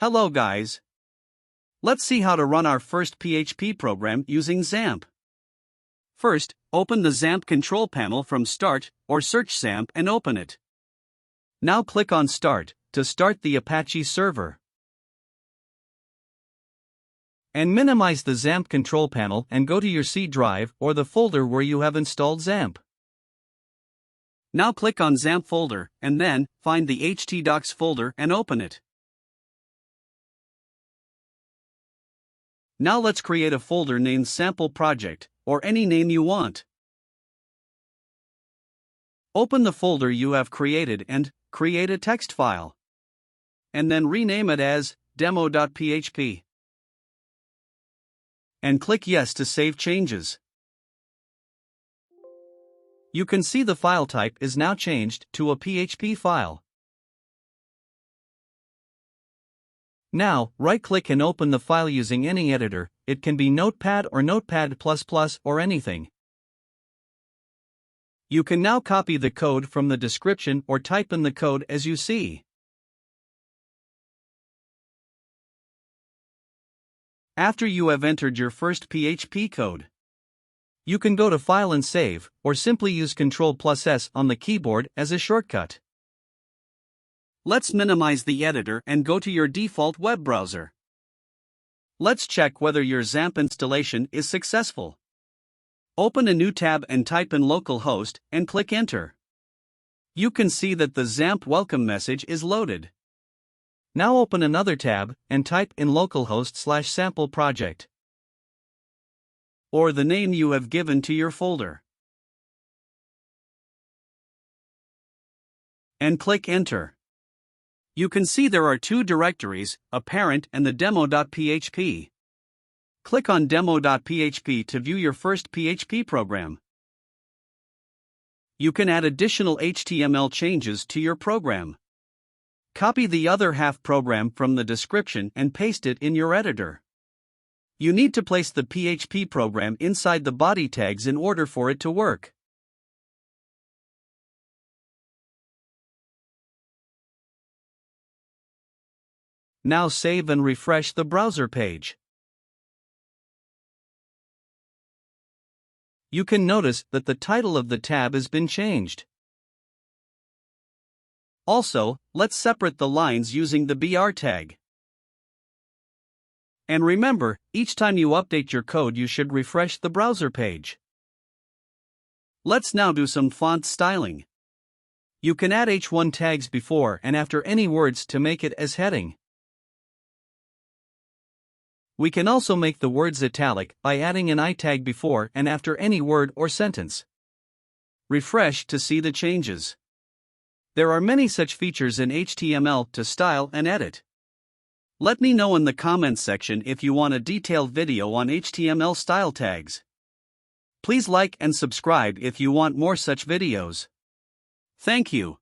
Hello guys. Let's see how to run our first PHP program using Xampp. First, open the Xampp control panel from Start or search Xampp and open it. Now click on Start to start the Apache server. And minimize the Xampp control panel and go to your C drive or the folder where you have installed Xampp. Now click on Xampp folder and then find the htdocs folder and open it. Now let's create a folder named Sample Project, or any name you want. Open the folder you have created and create a text file. And then rename it as demo.php. And click Yes to save changes. You can see the file type is now changed to a PHP file. Now, right-click and open the file using any editor. It can be Notepad or Notepad++ or anything. You can now copy the code from the description or type in the code as you see. After you have entered your first PHP code, you can go to File and Save, or simply use Ctrl+S on the keyboard as a shortcut. Let's minimize the editor and go to your default web browser. Let's check whether your Xampp installation is successful. Open a new tab and type in Localhost and click Enter. You can see that the Xampp welcome message is loaded. Now open another tab and type in localhost/sample project, or the name you have given to your folder, and click Enter. You can see there are two directories, a parent and the demo.php. Click on demo.php to view your first PHP program. You can add additional HTML changes to your program. Copy the other half program from the description and paste it in your editor. You need to place the PHP program inside the body tags in order for it to work. Now save and refresh the browser page. You can notice that the title of the tab has been changed. Also, let's separate the lines using the BR tag. And remember, each time you update your code you should refresh the browser page. Let's now do some font styling. You can add H1 tags before and after any words to make it as heading. We can also make the words italic by adding an I tag before and after any word or sentence. Refresh to see the changes. There are many such features in HTML to style and edit. Let me know in the comments section if you want a detailed video on HTML style tags. Please like and subscribe if you want more such videos. Thank you.